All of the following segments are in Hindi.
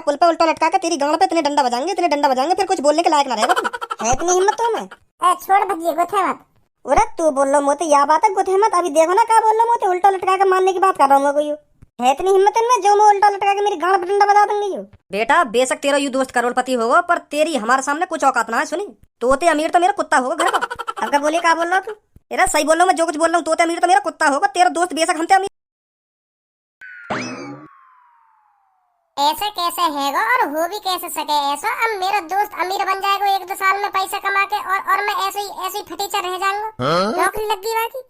पुल पे उल्टा लटका के तेरी गांड पे इतने डंडा बजाएंगे फिर कुछ बोलने के लायक ना रहेगा तुम। है इतनी हिम्मत तो में? छोड़ भज्जी गुथे मत। अरे तू बोल लो मोते या बात है गुथे मत। अभी देखो ना क्या बोल लो मोते, उल्टा लटका के मारने की बात कर रहा हूँ मैं कोई। है इतनी हिम्मत इनमें जो मैं उल्टा लटका के मेरी गांड पे डंडा बजा दूंगी। बेटा बेशक तेरा यू दोस्त करोड़पति होगा पर तेरी हमारे सामने कुछ औकात ना है। सुनी तोते अमीर तो मेरा कुत्ता होगा घर का। अब क्या बोलिए क्या बोल रहा हूँ तू? अरे सही बोल रहा हूँ मैं जो कुछ बोल रहा हूँ। तोते अमीर तो मेरा कुत्ता होगा, तेरा दोस्त बेशक हमते अमीर। ऐसा कैसे हैगा और हो भी कैसे सके ऐसा? अब मेरा दोस्त अमीर बन जाएगा 1-2 साल में पैसा कमा के और मैं ऐसे ही फटीचा रह जाऊंगा। नौकरी लग गई बाकी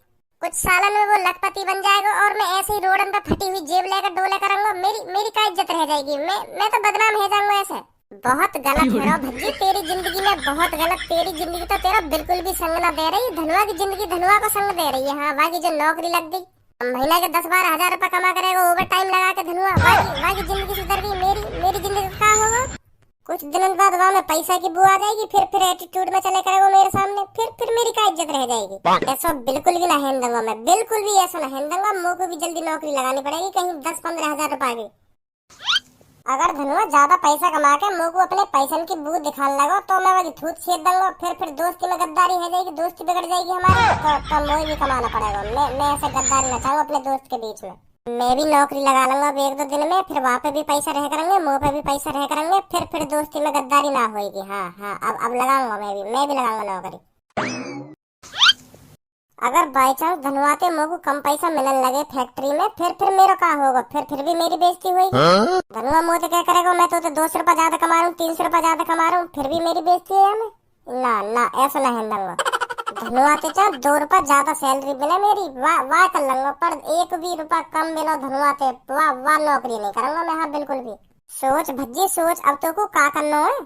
कुछ सालन में वो लखपति बन जाएगा और मैं ऐसे ही रोडन पे फटी हुई जेब लेकर डोले करूंगा। मेरी क्या इज्जत रह जाएगी? मैं तो बदनाम हो जाऊंगा ऐसे। बहुत गलत है भज्जी तेरी जिंदगी में, बहुत गलत। तेरी जिंदगी तो तेरा बिल्कुल भी संग ना दे रही। धनुआ की जिंदगी धनुआ को संग दे रही है। हाँ बाकी जो नौकरी लग गई महीना के 10-12 हजार रुपए कमा करेगा ओवर टाइम लगा के धनुआ, बाकी जिंदगी सुधर गई। मेरी जिंदगी क्या होगा? कुछ दिनों बाद वहाँ में पैसा की बू आ जाएगी, फिर एटीट्यूड में चले करेगा मेरे सामने, फिर मेरी क्या इज्जत रह जाएगी? ऐसा बिल्कुल भी ना हेन दूंगा मैं, बिल्कुल भी ऐसा ना हेन दूंगा। मुझे को भी जल्दी नौकरी लगानी पड़ेगी कहीं 10-15 हजार रुपए की। अगर धनुआ ज्यादा पैसा कमा के मुझे को अपने पैसन की बू दिखाने लगा तो मैं वही थूत छेद दूंगा। फिर दोस्ती में गद्दारी हो जाएगी, दोस्ती बिगड़ जाएगी हमारी। तो मुझे भी कमाना पड़ेगा। मैं ऐसे गद्दारी न चाहूँ अपने दोस्त के बीच में। मैं भी नौकरी लगा लूंगा अब 1-2 दिन में, फिर वहाँ पे भी पैसा रह करेंगे, मुँह पे भी पैसा रह करेंगे, फिर दोस्ती में गद्दारी ना होगी। हाँ अब लगाऊंगा मैं भी लगाऊंगा नौकरी। अगर बाई चांस धनवाते मुझे कम पैसा मिलने लगे फैक्ट्री में, फिर मेरा क्या होगा? फिर भी मेरी बेइज्जती होगी। धनुआ मुझे क्या करेगा? मैं तो 200 रुपए ज्यादा कमा रहा हूँ, 300 रुपए ज्यादा कमा रहा हूँ, फिर भी मेरी बेइज्जती है हमें। ना ऐसा ना हिंदूंगा। धनुआते चाहे 2 रुपए ज्यादा सैलरी मिले मेरी, वाह कर लूंगा, पर 1 भी रुपया कम मिलो धनुआते वाह नौकरी नहीं करूंगा मैं। हाँ बिल्कुल भी। सोच भज्जी सोच, अब तो को क्या करना है?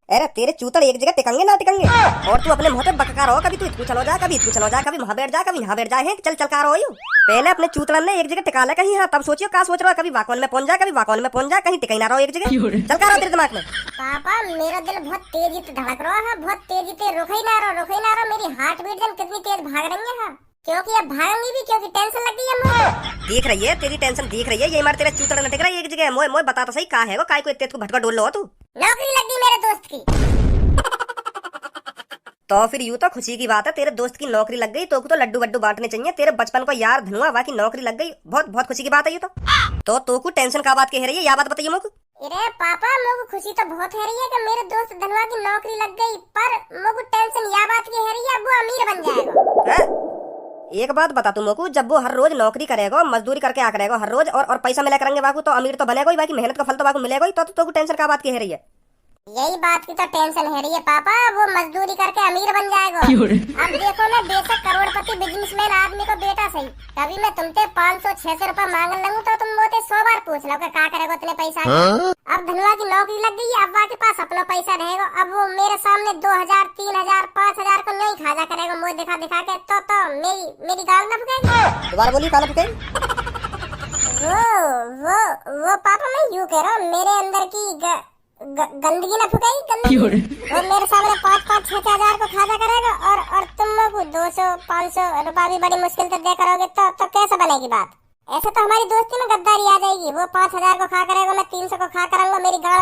अरे तेरे चूतड़ एक जगह टिकेंगे ना टिकेंगे। और तू अपने मुंह पे बकका रहो, कभी तू इधर चलो जा, कभी इधर चलो जा, कभी वहां बैठ जा, कभी यहाँ बैठ जा। है चल का रहो यू। पहले अपने चूतड़न ने एक जगह टिका ले कहीं। हाँ तब सोचियो क्या सोच रहा हो। कभी वाकौन में पहुंच जा, कभी वाकौन में पहुंच जा, कहीं टिकाई ना रहो एक जगह। चल का रहो तेरे दिमाग में। पापा मेरा दिल बहुत तेजी से धड़क रहा है, बहुत तेजी से। रुक ही ना रहो। मेरी हार्ट बीट जन कितनी तेज भाग रही है। क्योंकि अब भागेंगी भी, क्योंकि टेंशन लग गई है मुझे। दिख रही है तेरी टेंशन, दिख रही है। ये मार तेरे चूतड़ न टिक रहा है एक जगह। मोए बता तो सही का है वो, काय को इतने को भटका डोल लो तू। नौकरी लग गई मेरे दोस्त की। तो फिर यूं तो खुशी की बात है, तेरे दोस्त की नौकरी लग गई। तो लड्डू वड्डू बांटने चाहिए। तेरे बचपन को यार धनुआ वाह की नौकरी लग गई, बहुत खुशी की बात है ये तो को टेंशन का बात कह रही है? या बात बताइए मुझको। अरे पापा मुझे खुशी तो बहुत है रही है कि मेरे दोस्त धनुआ की नौकरी लग गई, पर मुझे टेंशन या बात की है रही है वो अमीर बन जाएगा। एक बात बता तू मोकू, जब वो हर रोज नौकरी करेगा, मजदूरी करके आ करेगा हर रोज और पैसा मिला करेंगे बाकू, तो अमीर तो बनेगा ही। बाकी मेहनत का फल तो बाकू मिलेगा ही। तो टेंशन का बात कह रही है? यही बात की तो टेंशन है रही है पापा, वो मजदूरी करके अमीर बन जाएगा। अब देखो ना बेशक करोड़पति बिजनेसमैन आदमी को बेटा सही, कभी मैं तुमसे 500-600 रुपए मांगने लगूं तो तुम मुझसे 100 बार पूछ लो क्या करेगा इतने पैसा। अब धनुआ की नौकरी लग गई है, अब वहाँ के पास अपना पैसा रहेगा। अब वो मेरे सामने 2000, 3000, 5000 को नहीं खाजा करेगा मुझे दिखा के। तो मेरी गाल ना फुकेगी। दोबारा बोलिए काला फुकेगी। वो पापा मैं यूँ कह रहा हूँ, मेरे अंदर की गंदगी ना फुकाई गंदगी। वो मेरे सामने 5-6 हजार को खाजा करेगा और तुम लोग 200-500 रुपए भी बड़ी मुश्किल से दे करोगे तो कैसे बनेगी बात? ऐसे तो हमारी दोस्ती में गद्दारी आ जाएगी। वो 5000 को खा करेगा, मैं 300 को खा करूंगा। मेरी गाल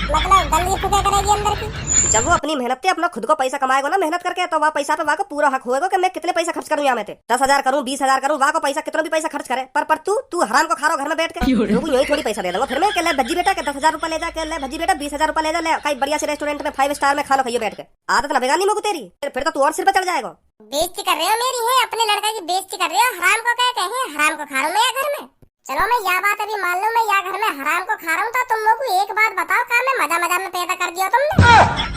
मतलब गंदगी फुके करेगी अंदर की। जब वो अपनी मेहनत से अपना खुद को पैसा कमाएगा ना मेहनत करके, तो वह पैसा पे वहाँ को पूरा हक होगा कि मैं कितने पैसा खर्च करूँ। यहाँ में 10,000 करूँ, 20,000 करूँ, वहाँ को पैसा कितना भी पैसा खर्च करे। पर तू हराम को खा रहा घर में बैठ के। यही थोड़ी पैसा दे दूंगा फिर मैं के ले भज्जी बेटा के 10,000 रुपए ले जा, के ले भज्जी बेटा 20,000 रुपए ले जा, ले कहीं बढ़िया से रेस्टोरेंट में 5 स्टार में खा लो खाइए बैठ के। आदत लगेगा नहीं मुझे तेरी, फिर तो तू और सिर पे चढ़ जाएगा। बेइज्जती कर रहे हो मेरी, है अपने लड़का की बेइज्जती कर रहे हो। हराम को क्या कहे? हराम को खा रहा हूँ मैं घर में। चलो मैं यह बात अभी मान लूं, मैं यहाँ घर में हराम को खा रहा हूँ, तो तुम लोग को एक बात बताओ, क्या मैं मजा में पैदा कर दिया तुमने?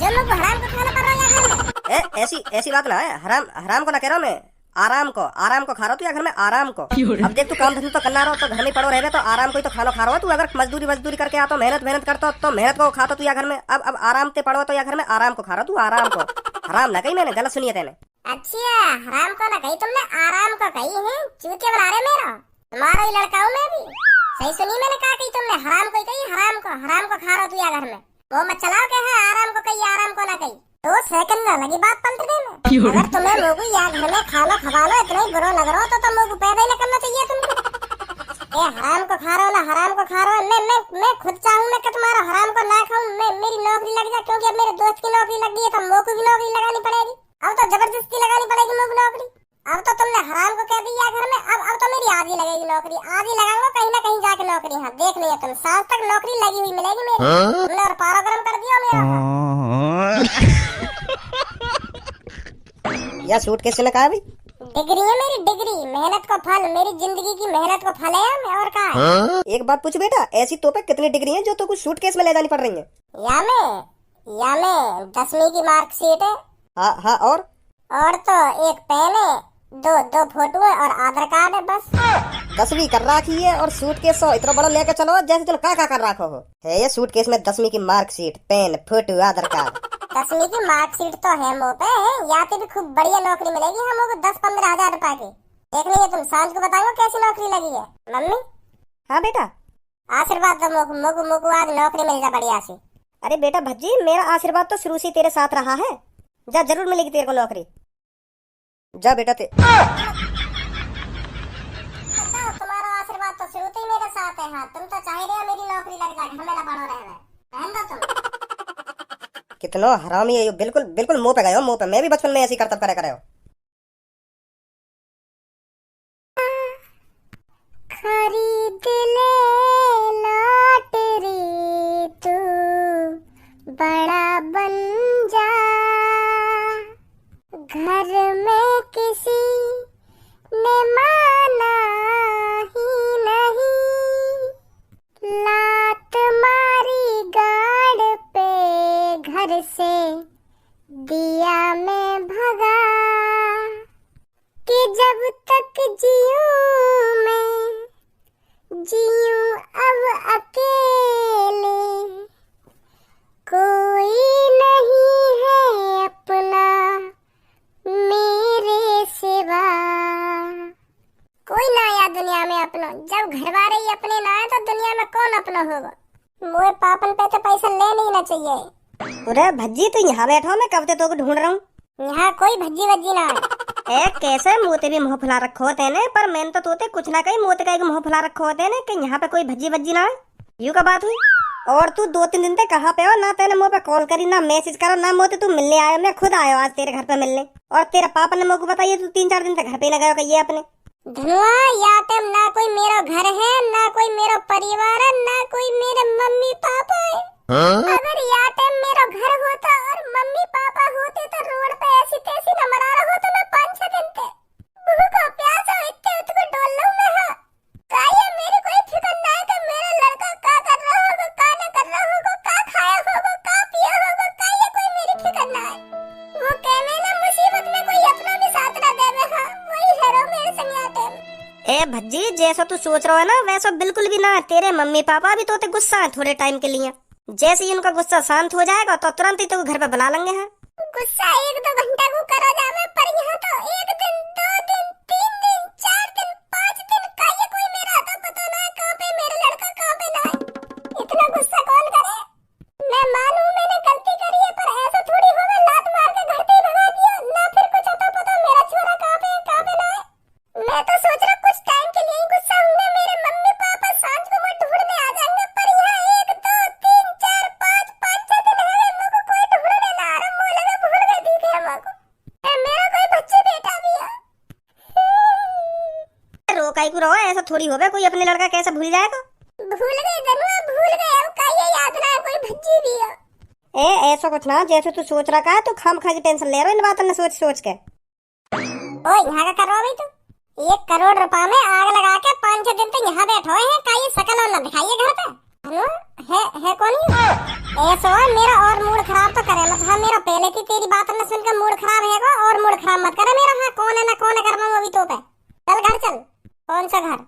जो लोग हराम को खाना पड़ रहा है घर में। ऐसी बात ना है। हराम को ना कह रहा हूँ मैं, आराम को खा रहा तू या घर में आराम को। अब देख तू काम धंधा तो करना रहा तो घर में पड़ो रहे तो आराम को ही तो खाना खा रहा हो तू। अगर मजदूरी करके आता मेहनत करता तो मेहनत को खाता तू या घर में। अब आराम से पड़ो तो या घर में आराम को खा रहा तू। आराम को हराम ना कही मैंने, गलत सुनिए तेने। अच्छा हराम को ना कही तुमने, आराम को कही है। चूतिया बना रहे मेरा, तुम्हारा ही लड़का हूँ मैं भी। सही सुनी मैंने कहा कही तुमने, हराम को कही। हराम को खा रहा तू या घर में। वो मत चलाओ क्या है, आराम को कही आराम को ना कही। 2 सेकंड ना लगी बात पलटने में। अगर तुम्हें लोगों या घर में खा लो खवा लो इतना ही बुरा लग रहा हो तो तुम लोग पैदा ही न करना चाहिए तुमको। ए हराम को खा रहा हो ना, हराम को खा रहा हो। मैं खुद चाहूँ मैं कि तुम्हारा हराम को ना खाऊं, मैं मेरी नौकरी लग जाए, क्योंकि अब मेरे दोस्त की नौकरी लग गई है तो मोको भी नौकरी लगानी पड़ेगी। अब तो जबरदस्ती लगानी पड़ेगी मोको नौकरी। अब तो तुमने हराम को कह दिया घर में, अब तो मेरी आधी लगेगी नौकरी, आधी लगाऊंगा कहीं ना कहीं जाके नौकरी। हाँ देख लिया तुम, साल तक नौकरी लगी हुई मिलेगी मेरी। तुमने और पारा गरम कर दिया मेरा। यह सूटकेस ने कहा भाई? डिग्री है मेरी, डिग्री, मेहनत का फल, मेरी जिंदगी की मेहनत का फल है। मैं और कहा है? एक बात पूछ बेटा, ऐसी तो पे कितनी डिग्री हैं जो तो कुछ सूटकेस में ले जानी पड़ रही हैं? या मैं 10वीं की मार्कशीट है। हाँ और तो एक पेन है, दो फोटो है और आधार कार्ड है बस। 10वीं कर रखी है और सूटकेस इतना बड़ा लेकर चलो जैसे तुम का कर रखो हो। है ये सूटकेस में 10वीं की मार्कशीट, पेन, फोटो, आधार कार्ड। 10वीं की मार्कशीट तो है मुँह पे, यहाँ पे भी खूब बढ़िया नौकरी मिलेगी हमको 10-15 हजार रुपए की। देख लीजिए तुम, सांझ को बताओ कैसी नौकरी लगी है। मम्मी। हाँ बेटा। आशीर्वाद दो मोको आज नौकरी मिल जाए बढ़िया सी। अरे बेटा भज्जी, मेरा आशीर्वाद तो शुरू से तेरे साथ रहा है। जा, जरूर मिलेगी तेरे को नौकरी। जा बेटा तुम्हारा आशीर्वाद तो शुरू से ही मेरे साथ है। हाँ तुम तो चाह रहे हो मेरी नौकरी लग जाए, घर में ना पड़ो रहे तुम। कितना हरामी है ये, बिल्कुल बिल्कुल मुंह पे गए हो, मुंह पे। मैं भी बचपन में ऐसी करतब करे करे हो। खरीद ले लॉटरी तू बड़ा बन जा, घर में किसी ने माना ही नहीं, लात मारी गाड़ पे घर से दिया मैं भगा, कि जब तक जीऊं मैं जीऊं अब अकेले, कोई नहीं है अपना मेरे सिवा। कोई ना आया दुनिया में अपना, जब घर वाले ही अपने ना आए तो दुनिया में कौन अपना होगा। मोए पापन पे तो पैसा ले नहीं ना चाहिए। अरे भज्जी तू यहाँ बैठो, मैं कब से तो ढूंढ रहा हूँ। यहाँ कोई भज्जी वज्जी ना है। कैसे मोते भी मुंह फुला रखो होते ने, पर मैंने तो तोते कुछ ना कहीं मोते का एक मुंह फुला रखो होते ने कि यहाँ पे कोई भज्जी वज्जी ना है। यूं का बात हुई। और तू 2-3 दिन से कहाँ पे हो? ना तेने मुँह पे कॉल करी, ना मैसेज करो, ना मोते तू मिलने आयो। मैं खुद आयो आज तेरे घर पे मिलने, और तेरे पापा ने मुझको बताइए तू 3-4 दिन तक घर पे न गयो कहिए अपने। धनुआ, या तो ना कोई मेरा घर है, ना कोई मेरा परिवार है, ना कोई मेरे मम्मी पापा है। अगर या टाइम मेरा घर होता और मम्मी पापा होते तो रोड पे ऐसी तैसी न मरा रहा होता मैं 5-6 दिन तक। भूखा प्यासा इतने उतको डोल लूं मैं। हाँ का ये मेरी कोई फिक्र ना है कि मेरा लड़का का कर रहा होगा, का न कर रहा होगा, का खाया होगा, का पिया होगा, का ये कोई मेरी फिक्र ना है। वो कहने ना मुसीबत में कोई अपना भी साथ ना देवे। हाँ वही हेरो मेरे संग या टाइम। ए भज्जी, जैसा तू सोच रहा है ना वैसा बिल्कुल भी ना है। तेरे मम्मी पापा भी तोते गुस्सा है थोड़े टाइम के लिए। जैसे ही उनका गुस्सा शांत हो जाएगा तो तुरंत ही तो घर पे बुला लेंगे। हैं गुस्सा 1-2 घंटा को करो जावे, पर यहाँ तो 1 दिन 2 दिन 3 दिन 4 दिन 5 दिन का ये कोई मेरा तो पता ना है कहाँ पे मेरा लड़का, कहाँ पे ना है। इतना गुस्सा कौन करे। मैं मानूं मैंने गलती करी है, पर ऐसा थोड़ी हो मैं लात मार के घर पे भगा दिया ना, फिर कुछ आता पता मेरा छोरा कहाँ पे ना है। मैं तो सोच रहा कुछ टाइम के लिए ही गुस्सा होंगे, मेरे मम्मी पापा सांझ को मुझे ढूंढने आ जाएंगे, पर यहाँ 1 2 3 4 5 5-6 दिन है मुझको कोई ढूंढने ना आ रहा। मुझे लगा भूल गए दिखे हमको। मेरा कोई बच्चे बेटा भी है। रोकाई को रहो, ऐसा थोड़ी होगा कोई अपने लड़का कैसे भूल जाएगा। भूल गए धनुआ, भूल गए। अब का ये याद ना है कोई भज्जी भी है। ऐसा कुछ ना, जैसे तू सोच रखा है तो खामखा की टेंशन ले रहा है इन बातों में सोच के। ओ यहाँ का कर रहा भाई तू। 1 करोड़ रुपए में आग लगा के 5-6 दिन तक यहाँ बैठो है, का ये शकल और न दिखाइए घर पे। है कौन ही ऐसा मेरा और मूड खराब तो करे मत। हाँ मेरा पहले की तेरी बात न सुनकर मूड खराब है और मूड खराब मत करे मेरा। हाँ कौन है ना कौन है कर रहा हूँ अभी तो पे। चल घर चल। कौन सा घर?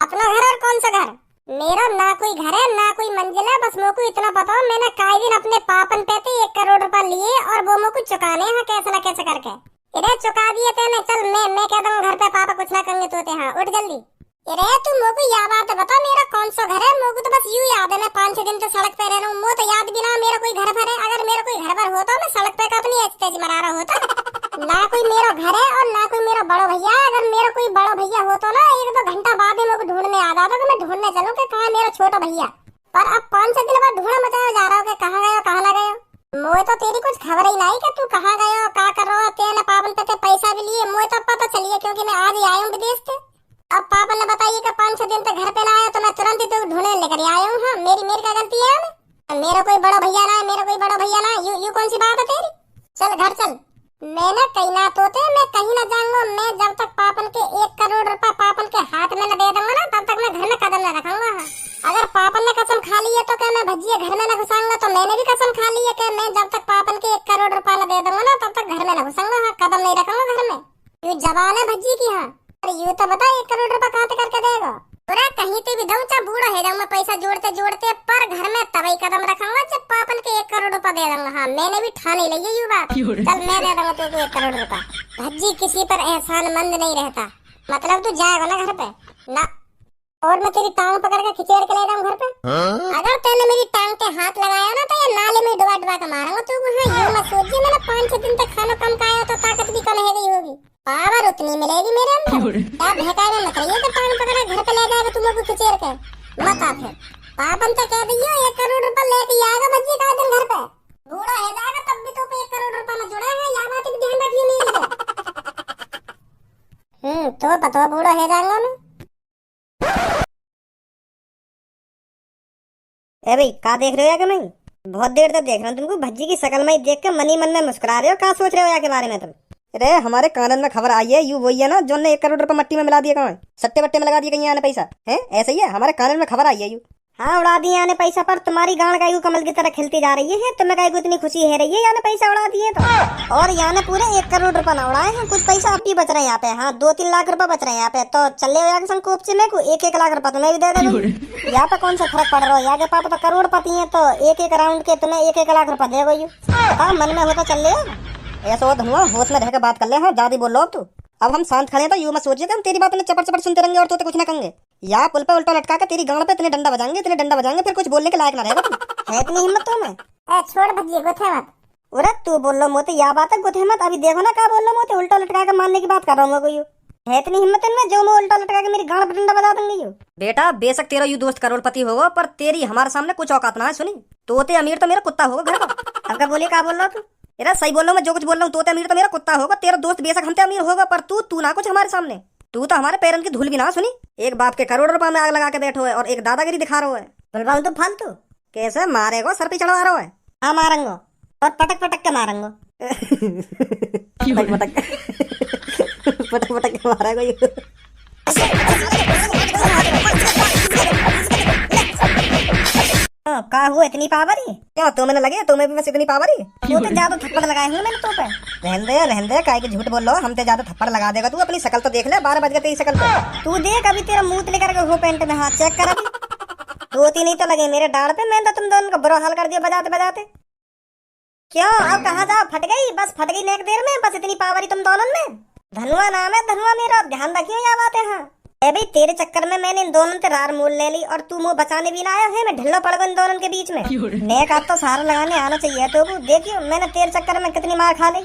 अपना घर और कौन सा घर? मेरा ना कोई घर है ना कोई मंजिल है, बस मेरे को इतना पता है मैंने काई दिन अपने पापन पे 1 करोड़ रुपए लिए और वो मेरे को चुकाने हैं कैसे ना कैसे करके। इधर चुका दिए तेने। चल मैं कह दूँ घर पे पापा कुछ ना करेंगे तोते। हाँ उठ जल्दी। अरे तू मेरे को याद बात बता मेरा कौन सा घर है। मेरे को तो बस यूं याद है मैं 5-6 दिन से सड़क पे रह रहा हूँ। मुझे तो याद भी ना मेरा कोई घर पर है। अगर मेरा कोई घर पर होता मैं सड़क पे अपनी तेज मरा रहा होता। ना कोई मेरा घर है और ना कोई मेरा बड़ा भैया है। अगर मेरा कोई बड़ा भैया होता ना 1-2 घंटा बाद ही मेरे को ढूंढने आ जाता तो मैं ढूंढने चलूं कि कहाँ मेरा छोटा भैया। पर अब 5-6 दिन बाद ढूंढा मचाया जा रहा हो कि कहाँ गया कहाँ ना गया। मोए तो तेरी कुछ खबर ही नहीं कि तू कहाँ गया क्या कर रहा हो। तेने पापन पे पैसा भी लिए, मोए तो पता चलिए क्योंकि मैं आज ही आया हूँ विदेश से। अब पापन ने बताइए कि 5-6 दिन तक घर पे ना आया तो मैं तुरंत ही तो ढूंढने लेकर आया हूँ। हाँ मेरी क्या गलती है? मेरा कोई बड़ा भैया ना, मेरा कोई बड़ा भैया ना, यू कौन सी बात है तेरी? चल घर चल। मैं ना कहीं ना तोते मैं कहीं ना जाऊंगा। मैं जब तक पापन के 1 करोड़ रुपया पापन के हाथ में न दे दूंगा ना तब तक मैं घर में कदम न रखूंगा। अगर पापन ने कसम खा ली है तो क्या मैं भज्जिया घर में न घुसाऊंगा? तो मैंने भी कसम खा ली है कि मैं जब तक पापन के 1 करोड़ रुपया न दे दूंगा ना तब तक घर में न घुसूंगा। हाँ कदम नहीं रखूंगा घर में। यू जवान है भज्जी की। हाँ अरे यू तो बता 1 करोड़ रुपया कहाँ से करके देगा? पूरा कहीं पे भी दऊं चाहे बूढ़ा हो जाऊं मैं पैसा जोड़ते जोड़ते, पर घर में तभी कदम रखूंगा जब पापन के 1 करोड़ रुपया दे दूंगा। हाँ मैंने भी ठान ही ली है यू बात। चल मैं दे दूंगा तुझको 1 करोड़ रुपया। भज्जी किसी पर एहसानमंद नहीं रहता। मतलब तू जाएगा ना घर पे ना, और मैं तेरी टांग पकड़ के खिचेड़ के ले जाऊं घर पे। अगर तूने मेरी टांग पे हाथ लगाया ना तो ये नाले में डुबा डुबा के मारूंगा तू। हाँ ये मत सोचिए मैंने 5-6 दिन तक खाना कम खाया तो ताकत भी कम हो गई होगी। पावर उतनी मिलेगी मेरे अंदर। क्या भड़काने मत रहिए कि टांग पकड़ के घर पे ले जाएगा तुम लोग को खिचेड़ के। मत आ फिर पापन से कह दियो 1 करोड़ रुपया लेके आएगा भज्जी का दिन घर पे। बूढ़ा हो जाएगा तब भी तो पे 1 करोड़ रुपया में जुड़ा है। यह बात भी ध्यान रखिए मेरी। तो पता बूढ़ा हो जाऊंगा मैं। ए भाई का देख रहे हो या कि नहीं? बहुत देर तक देख रहा हूँ तुमको। भज्जी की शकल में ही देख के मन ही मन में मुस्कुरा रहे हो। क्या सोच रहे हो या के बारे में तुम? अरे हमारे कानन में खबर आई है, यू वही है ना जो ने 1 करोड़ रुपया मट्टी में मिला दिया। कहाँ सट्टे बट्टे में लगा दिया कहीं आने पैसा है? ऐसा ही है, हमारे कानन में खबर आई है यू। हाँ उड़ा दिए आने पैसा, पर तुम्हारी गांड का यू कमल की तरह खिलती जा रही है। तुम्हें कहीं इतनी खुशी है रही है याने पैसा उड़ा दिए तो। और याने पूरे 1 करोड़ रुपया ना उड़ाए हैं, कुछ पैसा अब भी बच रहे हैं यहाँ पे। हाँ 2-3 लाख रुपए बच रहे हैं यहाँ पे। तो चले हो संकोप से मेरे को 1-1 लाख रुपया तुम्हें भी दे दे। यहाँ पे कौन सा फर्क पड़ रहा है? यहाँ के पापा तो करोड़पति है तो 1-1 राउंड के तुम्हें 1-1 लाख रुपया देगा यू। हाँ मन में होता चल ले ऐसा हो धुआं, होश में रह के बात कर ले। हाँ ज्यादा बोल लो अब तू। अब हम शांत खड़े हैं तो यूं मत सोचिए कि हम तेरी बात में चपड़ चपड़ सुनते रहेंगे और तो कुछ ना कहेंगे। या पुल पे उल्टा लटका के तेरी गांड पे इतने डंडा बजाएंगे फिर कुछ बोलने के लायक ना रहेगा तुम। है इतनी हिम्मत तुम्हें? छोड़ भज्जी गुथे मत। अरे तू बोल लो मोते या बात है गुथे मत। अभी देखो ना क्या बोल लो मोते, उल्टा लटका के मारने की बात कर रहा हूँ मैं। है इतनी हिम्मत इनमें जो मैं उल्टा लटका के मेरी गांड पे डंडा बजा दूंगी यू। बेटा बेशक तेरा यू दोस्त करोड़पति होगा पर तेरी हमारे सामने कुछ औकात ना है। सुनी तोते अमीर तो मेरा कुत्ता होगा घर का। अब बोलिए क्या बोल रहा तू? यार सही बोल रहा हूँ मैं जो कुछ बोल रहा हूँ। तोते अमीर तो मेरा कुत्ता होगा, तेरा दोस्त बेशक हमसे अमीर होगा पर तू ना कुछ हमारे सामने। तू तो हमारे पैरन की धूल भी ना। सुनी एक बाप के करोड़ रुपए में आग लगा के बैठो है और एक दादागिरी दिखा रहा है। बोल रहा हूँ तो फालतू कैसे मारेगो? सर पे चढ़वा रहा है। हाँ मारेंगो और पटक पटक के मारेंगो। पटक पटक के मारेगो। का हुआ इतनी पावर ही? क्या तो मैंने लगे तुम्हें भी बस इतनी पावर ही? तू तो ज्यादा थप्पड़ लगाए हुए मैंने तो पे। रहने दे काहे के झूठ बोल लो। हम ते ज्यादा थप्पड़ लगा देगा तू। अपनी शकल तो देख ले, 12 बज गए तेरी शकल पे। तू देख अभी तेरा मुंह लेकर के हो पेंट में हाथ चेक कर अभी। 2-3 ही तो लगे मेरे डांड पे। मैं तो तुम दोनों का बुरा हाल कर दिया बजाते बजाते। क्यों अब कहाँ जाओ? फट गई बस, फट गई नेक देर में। बस इतनी पावर ही तुम दोनों में। धनुआ नाम है धनुआ मेरा, ध्यान रखियो या बात है। हाँ भाई तेरे चक्कर में मैंने इन दोनों से रार मोल ले ली और तू मुंह बचाने भी ना आया है। मैं ढिल्लो पड़ गया इन दोनों के बीच में। नेक आप तो सारा लगाने आना चाहिए। तो देखियो मैंने तेरे चक्कर में कितनी मार खा ली।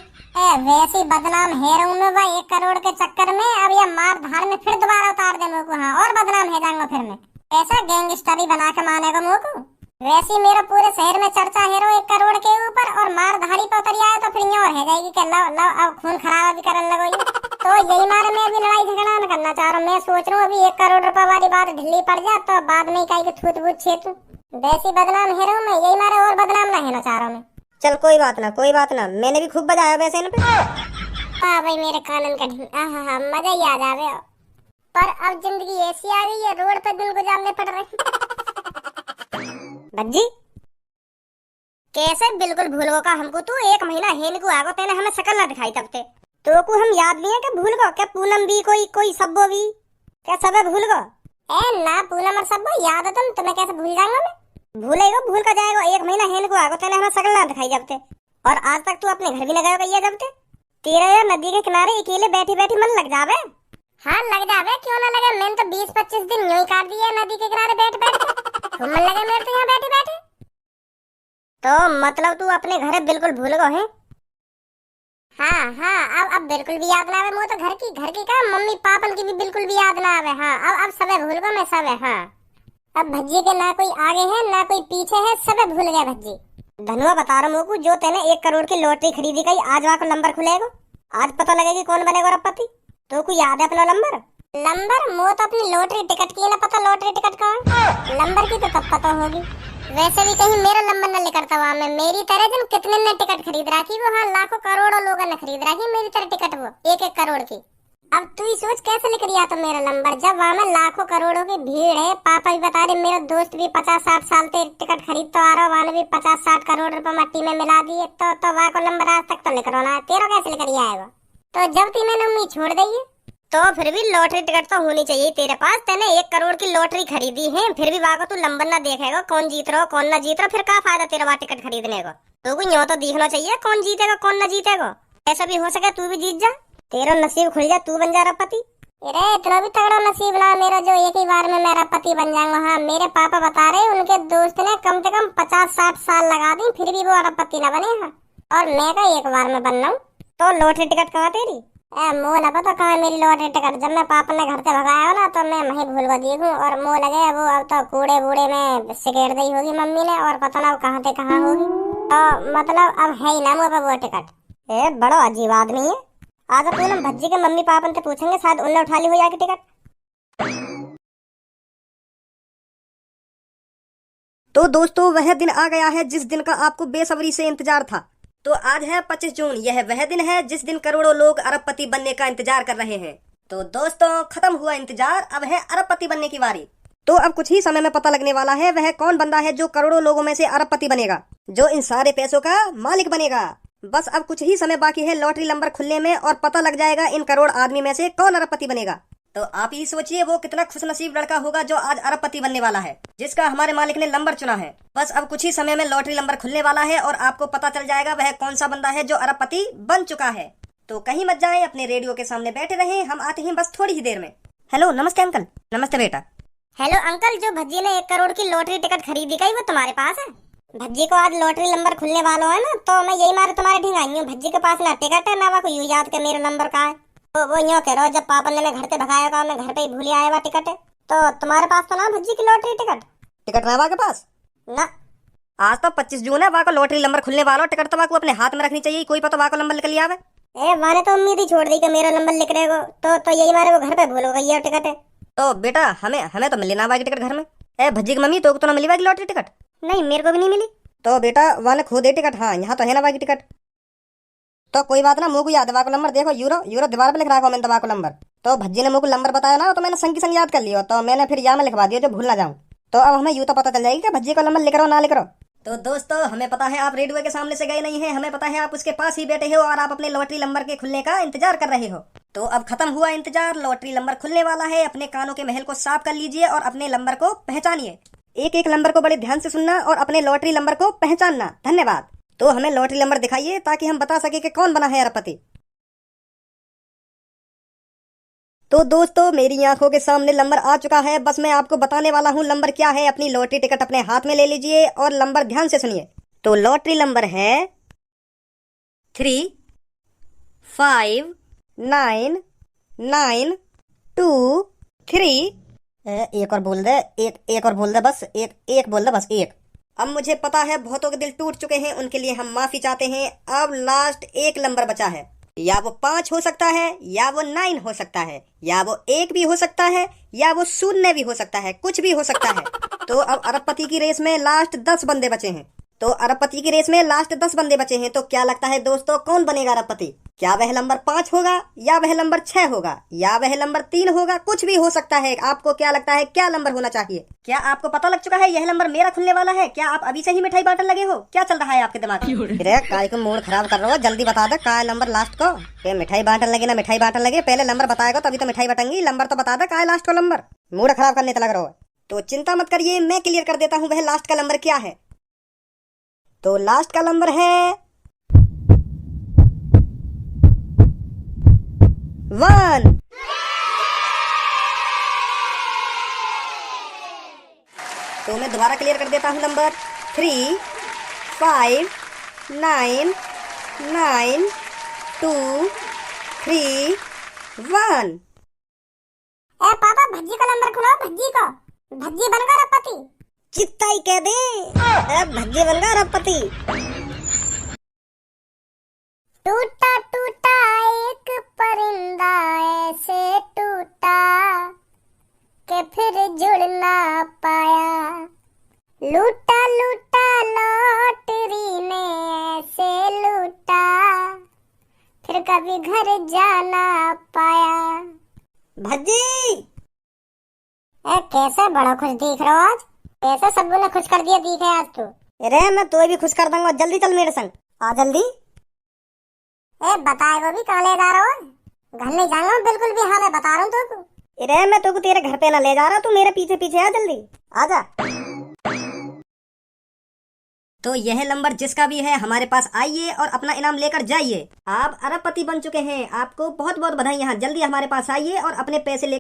वैसे बदनाम है रहूं मैं भाई 1 करोड़ के चक्कर में। अब ये मार धार में फिर दोबारा उतार दे मेरे को। हाँ और बदनाम है जाऊंगा फिर मैं। ऐसा गैंगस्टर ही बना के मानेगा मेरे को। वैसे मेरा पूरे शहर में चर्चा है 1 करोड़ के ऊपर और मार धारी पर उतर आया तो फिर ये और है जाएगी कि लो अब खून खराबा भी करने लगो। तो यही मारे मैं अभी लड़ाई झगड़ा न करना चाह रहा हूँ। मैं सोच रहा हूँ अभी 1 करोड़ रुपया वाली बात ढिल्ली पड़ जाए तो बाद में कहीं थूत बूत छेतू। वैसे बदनाम है रहूं मैं, यही मारे और बदनाम ना होना चाह रहा हूँ मैं। चल कोई बात ना। मैंने भी खूब बजाया वैसे इन पे। हाँ भाई मेरे कानन का मजा ही आ जावे। पर अब जिंदगी ऐसी आ गई है रोड पे दिन गुजारने पड़ रहे। भज्जी कैसे बिल्कुल भूल गो का हमको? तू 1 महीना हेन को आगो तेने हमें शकल ना दिखाई तब ते। तो को हम याद भी है क्या भूल गो? क्या पूनम भी कोई सब्बो भी क्या सब भूल गो? ना पूनम और सब्बो याद है तुम्हें कैसे भूल जाऊंगा मैं? भूलेगा भूल का जाएगा। 1 महीना हेन को आगो तेने हमें शकल ना दिखाई जब ते। और आज तक तू अपने घर भी लगाया गई जब ते। तेरा यार नदी के किनारे अकेले बैठी बैठी मन लग जावे। हाँ लग जावे क्यों ना लगे। मैंने तो 20-25 दिन यूं ही काट दिए नदी के किनारे बैठ बैठ। मन लगे मेरे तो यहाँ बैठे बैठे। तो मतलब तू अपने घर बिल्कुल भूल गो है? हाँ अब बिल्कुल भी याद ना आवे। मुझे तो घर की का मम्मी पापन की भी बिल्कुल भी याद ना आवे। हाँ अब सबे भूल गो मैं सबे। हाँ अब भज्जी के ना कोई आगे है ना कोई पीछे है, सब भूल गया भज्जी। धनुआ बता रहा मोकू, जो तेने 1 करोड़ की लॉटरी खरीदी गई, आज वहाँ को नंबर खुलेगा, आज पता लगेगी कौन बनेगा अरबपति। तो को याद है अपना नंबर? नंबर मो तो अपनी लॉटरी टिकट की ना पता, लॉटरी टिकट का नंबर की तो तब पता होगी। वैसे भी कहीं मेरा नंबर न लिखता वहाँ में, मेरी तरह जन कितने ने टिकट खरीद रखी, वो हाँ लाखों करोड़ों लोगों ने खरीद रखी मेरी तरह टिकट, वो 1-1 करोड़ की। अब तू ही सोच कैसे लिख रिया तो मेरा नंबर, जब वहाँ में लाखों करोड़ों की भीड़ है। पापा भी बता रहे, मेरा दोस्त भी 50-60 साल से टिकट खरीद तो आ रहा, वहाँ भी 50-60 करोड़ रुपए मट्टी में मिला दिए, तो वहाँ को नंबर आज तक तो लिख रहा है, तेरा कैसे लिख रिया है वो? तो जब ती मैंने उम्मीद छोड़ दी है, तो फिर भी लॉटरी टिकट तो होनी चाहिए तेरे पास। तेने 1 करोड़ की लॉटरी खरीदी है, फिर भी वहाँ को तू नंबर ना देखेगा, कौन जीत रहा हो कौन ना जीत रहा, फिर क्या फायदा तेरा वहाँ टिकट खरीदने को? तो कोई यूं तो दिखना चाहिए कौन जीतेगा कौन ना जीतेगा। ऐसा भी हो सके तू भी जीत जा, तेरा नसीब खुल जा, तू बन जा अरबपति। अरे इतना भी तगड़ा नसीब ना मेरा जो एक ही बार में मैं अरबपति बन जाऊंगा। हाँ मेरे पापा बता रहे, उनके दोस्त ने कम से कम 50-60 साल लगा दी, फिर भी वो अरबपति न बने हैं, और मैं का 1 बार में बन रहा हूँ। तो लॉटरी टिकट कहाँ तेरी? मो न पता कहाँ मेरी लॉटरी टिकट, जब मैं पापा ने घर से भगाया ना तो मैं वहीं भूल गई देखूं, और मो लगे वो अब तो कूड़े बूढ़े में सिकेट दी होगी मम्मी ने, और पता ना कहाँ से कहाँ होगी, तो मतलब अब है ही ना मुझे वो टिकट। ए बड़ा अजीब आदमी है। आज तूने भज्जी के मम्मी पापा से पूछेंगे, शायद उन्हें उठा ली हो जाएगी टिकट। तो दोस्तों वह दिन आ गया है जिस दिन का आपको बेसब्री से इंतजार था। तो आज है 25 जून, यह वह दिन है जिस दिन करोड़ों लोग अरबपति बनने का इंतजार कर रहे हैं। तो दोस्तों खत्म हुआ इंतजार, अब है अरबपति बनने की बारी। तो अब कुछ ही समय में पता लगने वाला है वह कौन बंदा है जो करोड़ों लोगों में से अरबपति बनेगा, जो इन सारे पैसों का मालिक बनेगा। बस अब कुछ ही समय बाकी है लॉटरी नंबर खुलने में, और पता लग जाएगा इन करोड़ आदमी में से कौन अरबपति बनेगा। तो आप ही सोचिए वो कितना खुशनसीब लड़का होगा जो आज अरबपति बनने वाला है, जिसका हमारे मालिक ने नंबर चुना है। बस अब कुछ ही समय में लॉटरी नंबर खुलने वाला है और आपको पता चल जाएगा वह कौन सा बंदा है जो अरबपति बन चुका है। तो कहीं मत जाएं, अपने रेडियो के सामने बैठे रहें, हम आते हैं बस थोड़ी ही देर में। हेलो नमस्ते अंकल। नमस्ते बेटा। हेलो अंकल, जो भज्जी ने 1 करोड़ की लॉटरी टिकट खरीदी गई वो तुम्हारे पास है? भज्जी को आज लॉटरी नंबर खुलने वाला है ना, तो मैं यही मारे तुम्हारे ढींग आई हूँ। भज्जी के पास ना टिकट है ना वो यूं याद के मेरा नंबर का है, तो वो यूं कह रहा, जब पापा ने मैं घर से भगाया था मैं घर पे ही भूल आया हुआ टिकट है। तो तुम्हारे पास तो ना भज्जी की लॉटरी टिकट ना के पास ना? आज तो 25 जून है, वहाँ को लॉटरी नंबर खुलने वाला, टिकट तो वहाँ अपने हाथ में रखनी चाहिए, कोई पता वहाँ को नंबर निकल आवे। मैंने तो उम्मीद ही छोड़ दी कि मेरा नंबर लिख रहेगा, तो यही मारे वो घर पे भूल गई है टिकट है। तो बेटा हमें तो मिली ना वागी टिकट घर में। भज्जी की मम्मी तो ना मिली वागी लॉटरी टिकट? नहीं मेरे को भी नहीं मिली। तो बेटा वहाँ खो दे टिकट। हाँ यहाँ तो है ना वागी टिकट। तो कोई बात ना, मुझे को याद है वाको नंबर, देखो यूरो दीवार पे लिख रखा मैंने वाको नंबर। तो भज्जी ने मुझे नंबर बताया ना, तो मैंने संग की संग याद कर लिया, तो मैंने फिर यहाँ में लिखवा दिया जो भूल ना जाऊँ। तो अब हमें यूं तो पता चल जाएगी कि भज्जी का नंबर लिख रहा हो ना लिख रहा हो। तो दोस्तों हमें पता है आप रेडियो के सामने से गए नहीं हैं, हमें पता है आप उसके पास ही बैठे हो और आप अपने लॉटरी नंबर के खुलने का इंतजार कर रहे हो। तो अब खत्म हुआ इंतजार, लॉटरी नंबर खुलने वाला है। अपने कानों के महल को साफ कर लीजिए और अपने नंबर को पहचानिए। एक एक नंबर को बड़े ध्यान से सुनना और अपने लॉटरी नंबर को पहचानना। धन्यवाद। तो हमें लॉटरी नंबर दिखाइए ताकि हम बता सके कि कौन बना है अरबपति। तो दोस्तों मेरी आंखों के सामने नंबर आ चुका है, बस मैं आपको बताने वाला हूँ नंबर क्या है। अपनी लॉटरी टिकट अपने हाथ में ले लीजिए और नंबर ध्यान से सुनिए। तो लॉटरी नंबर है 3 5 9 9 2 3। एक और बोल दे, एक और बोल दे, बस एक बोल दे, बस एक। अब मुझे पता है बहुतों के दिल टूट चुके हैं, उनके लिए हम माफी चाहते हैं। अब लास्ट एक नंबर बचा है, या वो 5 हो सकता है, या वो 9 हो सकता है, या वो 1 भी हो सकता है, या वो 0 भी हो सकता है, कुछ भी हो सकता है। तो अब अरबपति की रेस में लास्ट 10 बंदे बचे हैं। तो अरबपति की रेस में लास्ट 10 बंदे बचे हैं। तो क्या लगता है दोस्तों कौन बनेगा अरबपति? क्या वह नंबर 5 होगा, या वह नंबर 6 होगा, या वह नंबर 3 होगा? कुछ भी हो सकता है। आपको क्या लगता है क्या नंबर होना चाहिए? क्या आपको पता लग चुका है यह नंबर मेरा खुलने वाला है? क्या आप अभी से ही मिठाई बांटने लगे हो? क्या चल रहा है आपके दिमाग में? अरे काय को मूड खराब कर रहा हो, जल्दी बता दे काय नंबर लास्ट को। मिठाई बांटने लगे ना मिठाई बांटने लगे, पहले नंबर बताएगा तभी तो मिठाई बटेंगी। नंबर तो बता दे काय लास्ट को नंबर। मूड खराब करने लग रहा हो तो चिंता मत करिए, मैं क्लियर कर देता हूँ वह लास्ट का नंबर क्या है। तो लास्ट का नंबर है 1। तो मैं दोबारा क्लियर कर देता हूँ नंबर 3 5 9 9 2 3 1। पापा भज्जी का नंबर खुलाओ, भज्जी को। भज्जी बनकर अरबपति। चित्ता ही कह दे, भज्जी बन गया अरबपति। टूटा टूटा एक परिंदा ऐसे टूटा के फिर जुड़ ना पाया। लूटा लूटा लॉटरी ने ऐसे लूटा फिर कभी घर जाना पाया। भज्जी कैसा बड़ा खुश दिख रहा हो आज। कैसा सबको ने खुश कर दिया दिख है आज तो। अरे मैं तो भी खुश कर दूंगा, जल्दी चल मेरे संग, आ जल्दी। बताएगा भी कहाँ ले जा रहा हो। घर नहीं जाऊंगा बिल्कुल भी। हाँ मैं बता रहा हूँ तुमको। अरे मैं तो तेरे घर पे ना ले जा रहा, तू मेरे पीछे पीछे आ, जल्दी आजा। तो यह नंबर जिसका भी है हमारे पास आइए और अपना इनाम लेकर जाइए। आप अरबपति बन चुके हैं, आपको बहुत बहुत बधाई। यहाँ जल्दी हमारे पास आइए और अपने पैसे ले